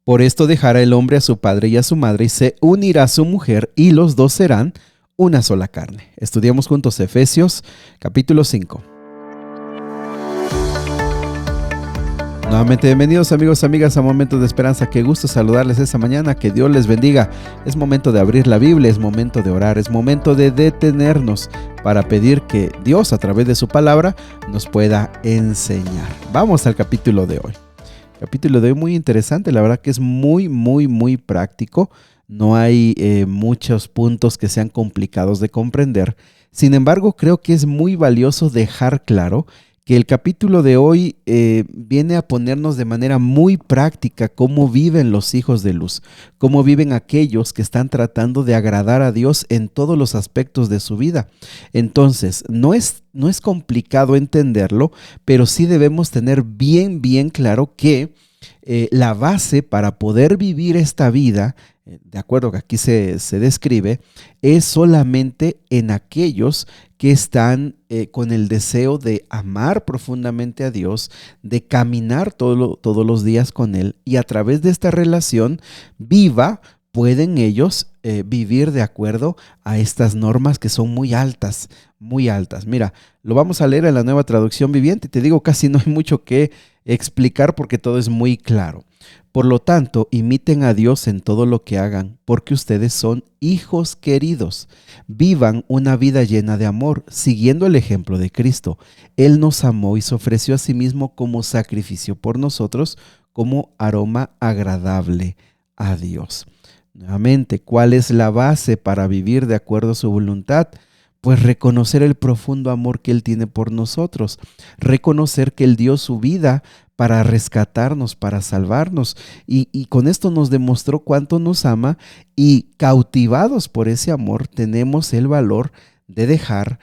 Por esto dejará el hombre a su padre y a su madre y se unirá a su mujer y los dos serán una sola carne. Estudiamos juntos Efesios capítulo 5. Nuevamente bienvenidos amigos, amigas a Momentos de Esperanza. Qué gusto saludarles esta mañana, que Dios les bendiga. Es momento de abrir la Biblia, es momento de orar, es momento de detenernos para pedir que Dios a través de su palabra nos pueda enseñar. Vamos al capítulo de hoy. Capítulo de hoy muy interesante, la verdad que es muy práctico. No hay muchos puntos que sean complicados de comprender. Sin embargo, creo que es muy valioso dejar claro que el capítulo de hoy viene a ponernos de manera muy práctica cómo viven los hijos de luz, cómo viven aquellos que están tratando de agradar a Dios en todos los aspectos de su vida. Entonces, no es complicado entenderlo, pero sí debemos tener bien claro que la base para poder vivir esta vida, de acuerdo que aquí se describe, es solamente en aquellos que están con el deseo de amar profundamente a Dios, de caminar todos los días con Él, y a través de esta relación viva pueden ellos vivir de acuerdo a estas normas que son muy altas. Mira, lo vamos a leer en la Nueva Traducción Viviente. Te digo, casi no hay mucho que explicar porque todo es muy claro. Por lo tanto, imiten a Dios en todo lo que hagan, porque ustedes son hijos queridos. Vivan una vida llena de amor, siguiendo el ejemplo de Cristo. Él nos amó y se ofreció a sí mismo como sacrificio por nosotros, como aroma agradable a Dios. Nuevamente, ¿cuál es la base para vivir de acuerdo a su voluntad? Pues reconocer el profundo amor que Él tiene por nosotros, reconocer que Él dio su vida para rescatarnos, para salvarnos, y con esto nos demostró cuánto nos ama, y cautivados por ese amor tenemos el valor de dejar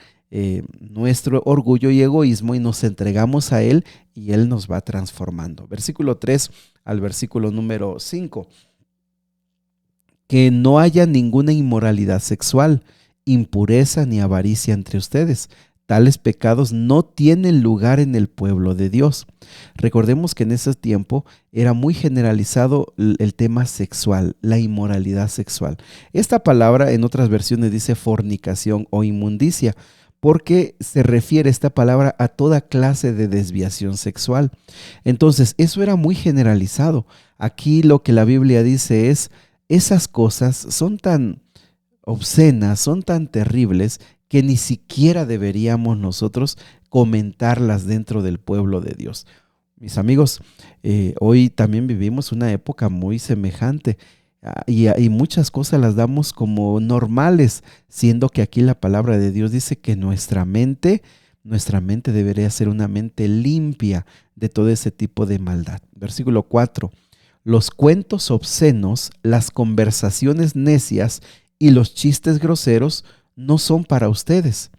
nuestro orgullo y egoísmo y nos entregamos a Él y Él nos va transformando. Versículo 3 al versículo número 5. Que no haya ninguna inmoralidad sexual, impureza ni avaricia entre ustedes. Tales pecados no tienen lugar en el pueblo de Dios. Recordemos que en ese tiempo era muy generalizado el tema sexual, la inmoralidad sexual. Esta palabra en otras versiones dice fornicación o inmundicia, porque se refiere esta palabra a toda clase de desviación sexual. Entonces, eso era muy generalizado. Aquí lo que la Biblia dice es: esas cosas son tan obscenas, son tan terribles, que ni siquiera deberíamos nosotros comentarlas dentro del pueblo de Dios. Mis amigos, hoy también vivimos una época muy semejante y muchas cosas las damos como normales, siendo que aquí la palabra de Dios dice que nuestra mente debería ser una mente limpia de todo ese tipo de maldad. Versículo 4. Los cuentos obscenos, las conversaciones necias y los chistes groseros no son para ustedes.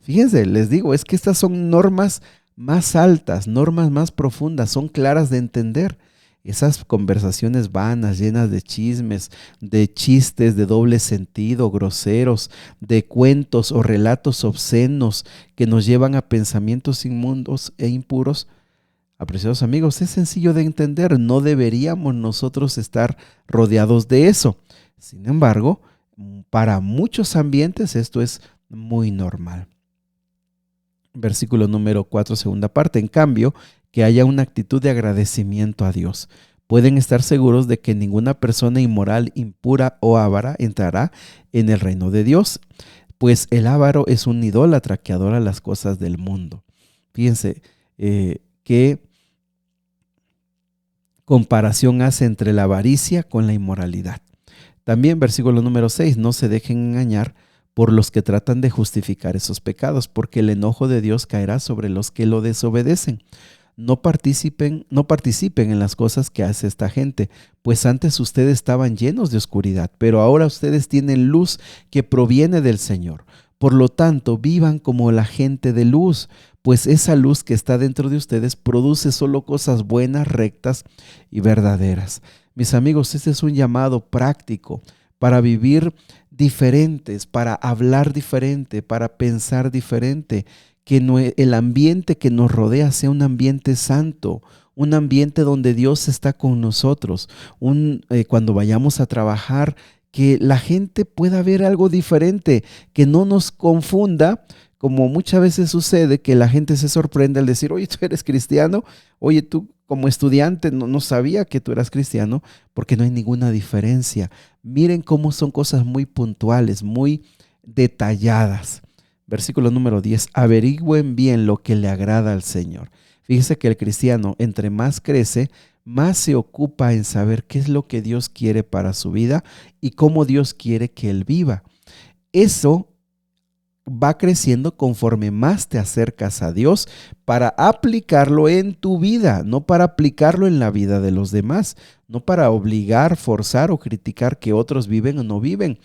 Fíjense, les digo, es que estas son normas más altas, normas más profundas, son claras de entender. Esas conversaciones vanas, llenas de chismes, de chistes de doble sentido, groseros, de cuentos o relatos obscenos que nos llevan a pensamientos inmundos e impuros. Apreciados amigos, es sencillo de entender, no deberíamos nosotros estar rodeados de eso. Sin embargo, para muchos ambientes esto es muy normal. Versículo número 4, segunda parte. En cambio, que haya una actitud de agradecimiento a Dios. Pueden estar seguros de que ninguna persona inmoral, impura o avara entrará en el reino de Dios, pues el avaro es un idólatra que adora las cosas del mundo. Fíjense qué comparación hace entre la avaricia con la inmoralidad. También versículo número 6, no se dejen engañar por los que tratan de justificar esos pecados, porque el enojo de Dios caerá sobre los que lo desobedecen. No participen en las cosas que hace esta gente, pues antes ustedes estaban llenos de oscuridad, pero ahora ustedes tienen luz que proviene del Señor. Por lo tanto, vivan como la gente de luz, pues esa luz que está dentro de ustedes produce solo cosas buenas, rectas y verdaderas. Mis amigos, este es un llamado práctico para vivir diferentes, para hablar diferente, para pensar diferente, que el ambiente que nos rodea sea un ambiente santo, un ambiente donde Dios está con nosotros, cuando vayamos a trabajar, que la gente pueda ver algo diferente, que no nos confunda, como muchas veces sucede, que la gente se sorprende al decir, oye, tú eres cristiano, oye, tú como estudiante no sabía que tú eras cristiano, porque no hay ninguna diferencia. Miren cómo son cosas muy puntuales, muy detalladas. Versículo número 10, averigüen bien lo que le agrada al Señor. Fíjese que el cristiano, entre más crece, más se ocupa en saber qué es lo que Dios quiere para su vida y cómo Dios quiere que él viva. Eso va creciendo conforme más te acercas a Dios para aplicarlo en tu vida, no para aplicarlo en la vida de los demás, no para obligar, forzar o criticar que otros viven o no viven.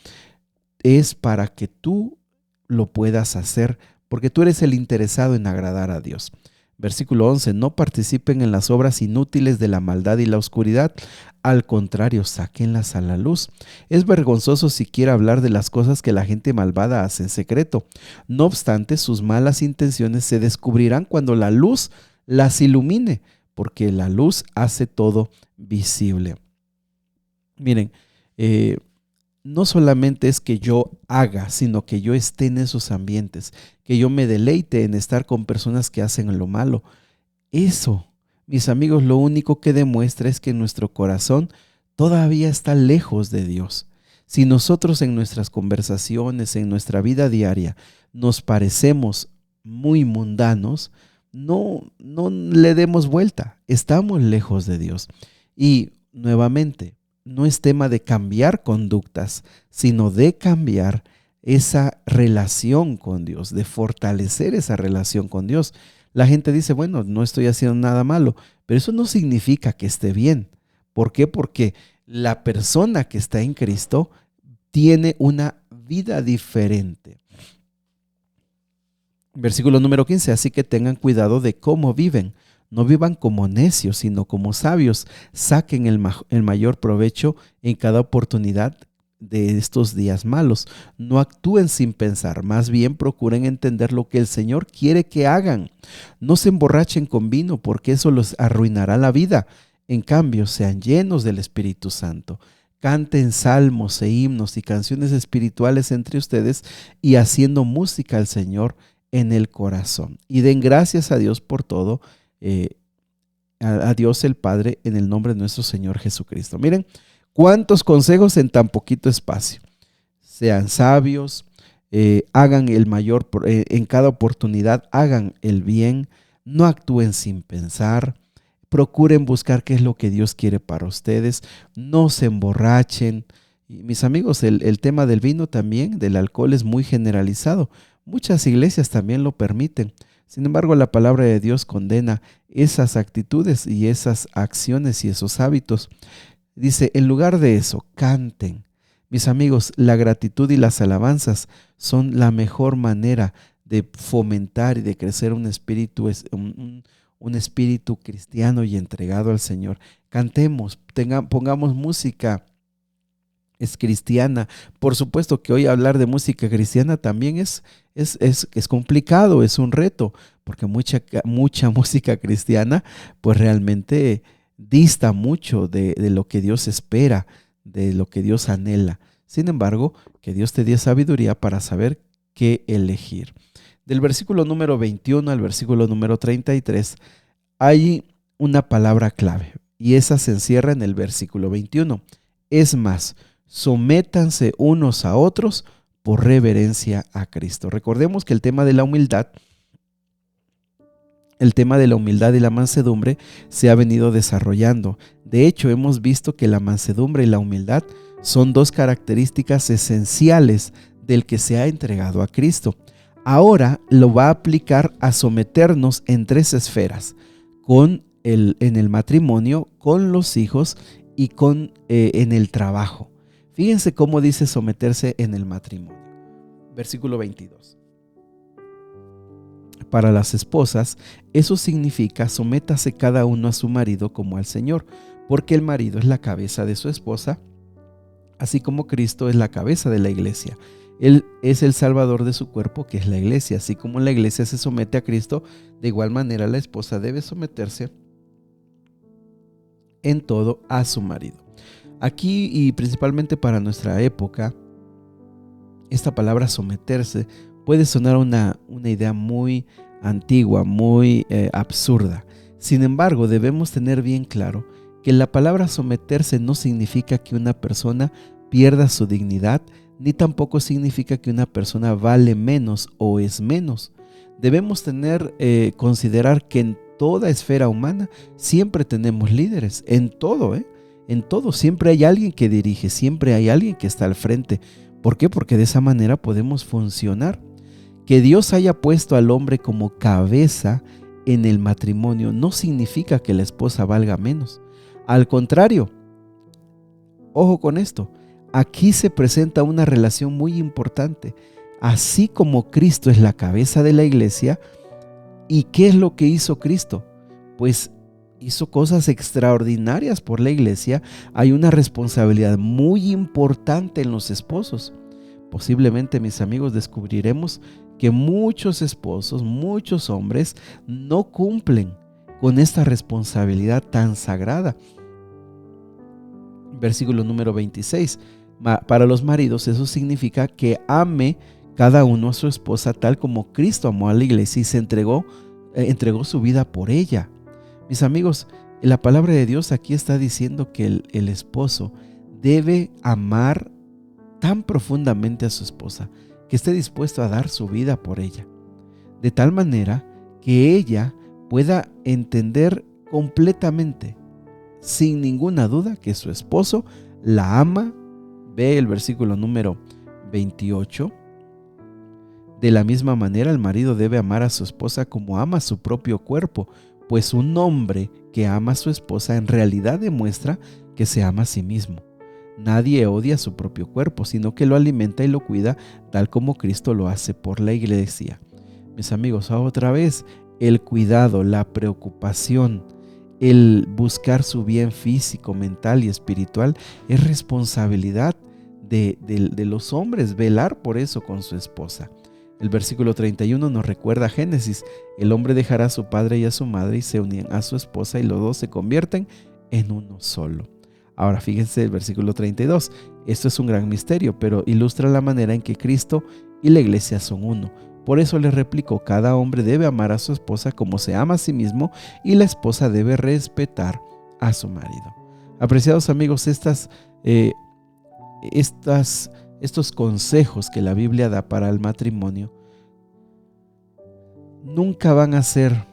Es para que tú lo puedas hacer, porque tú eres el interesado en agradar a Dios. Versículo 11, no participen en las obras inútiles de la maldad y la oscuridad, al contrario, sáquenlas a la luz. Es vergonzoso siquiera hablar de las cosas que la gente malvada hace en secreto. No obstante, sus malas intenciones se descubrirán cuando la luz las ilumine, porque la luz hace todo visible. Miren, no solamente es que yo haga, sino que yo esté en esos ambientes, que yo me deleite en estar con personas que hacen lo malo. Eso, mis amigos, lo único que demuestra es que nuestro corazón todavía está lejos de Dios. Si nosotros en nuestras conversaciones, en nuestra vida diaria, nos parecemos muy mundanos, no le demos vuelta, estamos lejos de Dios. Y nuevamente, no es tema de cambiar conductas, sino de cambiar esa relación con Dios, de fortalecer esa relación con Dios. La gente dice, bueno, no estoy haciendo nada malo, pero eso no significa que esté bien. ¿Por qué? Porque la persona que está en Cristo tiene una vida diferente. Versículo número 15, así que tengan cuidado de cómo viven. No vivan como necios, sino como sabios. Saquen el mayor provecho en cada oportunidad de estos días malos. No actúen sin pensar, más bien procuren entender lo que el Señor quiere que hagan. No se emborrachen con vino, porque eso los arruinará la vida. En cambio, sean llenos del Espíritu Santo. Canten salmos e himnos y canciones espirituales entre ustedes y haciendo música al Señor en el corazón. Y den gracias a Dios por todo, a Dios el Padre, en el nombre de nuestro Señor Jesucristo. Miren, cuántos consejos en tan poquito espacio. Sean sabios, hagan el mayor, en cada oportunidad hagan el bien, no actúen sin pensar, procuren buscar qué es lo que Dios quiere para ustedes, no se emborrachen. Y mis amigos, el tema del vino también, del alcohol, es muy generalizado. Muchas iglesias también lo permiten. Sin embargo, la palabra de Dios condena esas actitudes y esas acciones y esos hábitos. Dice, en lugar de eso, canten. Mis amigos, la gratitud y las alabanzas son la mejor manera de fomentar y de crecer un espíritu cristiano y entregado al Señor. Cantemos, pongamos música es cristiana. Por supuesto que hoy hablar de música cristiana también es complicado, es un reto, porque mucha música cristiana pues realmente dista mucho de lo que Dios espera, de lo que Dios anhela. Sin embargo, que Dios te dé sabiduría para saber qué elegir. Del versículo número 21 al versículo número 33 hay una palabra clave y esa se encierra en el versículo 21. Es más, sométanse unos a otros por reverencia a Cristo. Recordemos que el tema de la humildad y la mansedumbre se ha venido desarrollando. De hecho, hemos visto que la mansedumbre y la humildad son dos características esenciales del que se ha entregado a Cristo. Ahora lo va a aplicar a someternos en tres esferas, en el matrimonio, con los hijos y en el trabajo. Fíjense cómo dice someterse en el matrimonio. Versículo 22. Para las esposas, eso significa sométase cada uno a su marido como al Señor, porque el marido es la cabeza de su esposa, así como Cristo es la cabeza de la iglesia. Él es el salvador de su cuerpo, que es la iglesia. Así como la iglesia se somete a Cristo, de igual manera la esposa debe someterse en todo a su marido. Aquí, y principalmente para nuestra época, esta palabra someterse puede sonar una idea muy antigua, muy absurda. Sin embargo, debemos tener bien claro que la palabra someterse no significa que una persona pierda su dignidad, ni tampoco significa que una persona vale menos o es menos. Debemos considerar que en toda esfera humana siempre tenemos líderes, en todo, en todo. Siempre hay alguien que dirige, siempre hay alguien que está al frente. ¿Por qué? Porque de esa manera podemos funcionar. Que Dios haya puesto al hombre como cabeza en el matrimonio no significa que la esposa valga menos. Al contrario, ojo con esto, aquí se presenta una relación muy importante. Así como Cristo es la cabeza de la iglesia, ¿y qué es lo que hizo Cristo? Pues hizo cosas extraordinarias por la iglesia. Hay una responsabilidad muy importante en los esposos. Posiblemente, mis amigos, descubriremos que muchos esposos, muchos hombres no cumplen con esta responsabilidad tan sagrada. Versículo número 26. Para los maridos eso significa que ame cada uno a su esposa tal como Cristo amó a la iglesia y se entregó su vida por ella. Mis amigos, la palabra de Dios aquí está diciendo que el esposo debe amar tan profundamente a su esposa que esté dispuesto a dar su vida por ella, de tal manera que ella pueda entender completamente, sin ninguna duda, que su esposo la ama. Ve el versículo número 28. De la misma manera, el marido debe amar a su esposa como ama a su propio cuerpo, pues un hombre que ama a su esposa en realidad demuestra que se ama a sí mismo. Nadie odia su propio cuerpo, sino que lo alimenta y lo cuida, tal como Cristo lo hace por la iglesia. Mis amigos, otra vez, el cuidado, la preocupación, el buscar su bien físico, mental y espiritual es responsabilidad de los hombres, velar por eso con su esposa. El versículo 31 nos recuerda Génesis: el hombre dejará a su padre y a su madre y se unirán a su esposa y los dos se convierten en uno solo. Ahora fíjense el versículo 32. Esto es un gran misterio, pero ilustra la manera en que Cristo y la iglesia son uno. Por eso les replico: cada hombre debe amar a su esposa como se ama a sí mismo, y la esposa debe respetar a su marido. Apreciados amigos, estos consejos que la Biblia da para el matrimonio nunca van a ser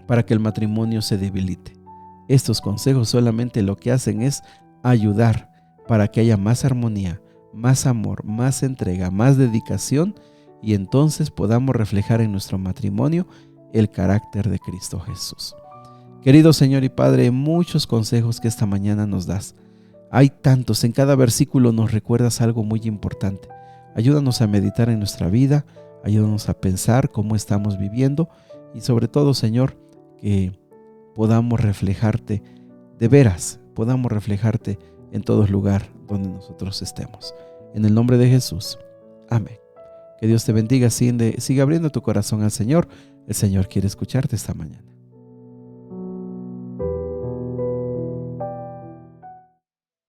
para que el matrimonio se debilite. Estos consejos solamente lo que hacen es ayudar para que haya más armonía, más amor, más entrega, más dedicación, y entonces podamos reflejar en nuestro matrimonio el carácter de Cristo Jesús. Querido Señor y Padre, muchos consejos que esta mañana nos das. Hay tantos, en cada versículo nos recuerdas algo muy importante. Ayúdanos a meditar en nuestra vida, ayúdanos a pensar cómo estamos viviendo y sobre todo, Señor, que podamos reflejarte de veras, podamos reflejarte en todo lugar donde nosotros estemos. En el nombre de Jesús. Amén. Que Dios te bendiga, sigue abriendo tu corazón al Señor. El Señor quiere escucharte esta mañana.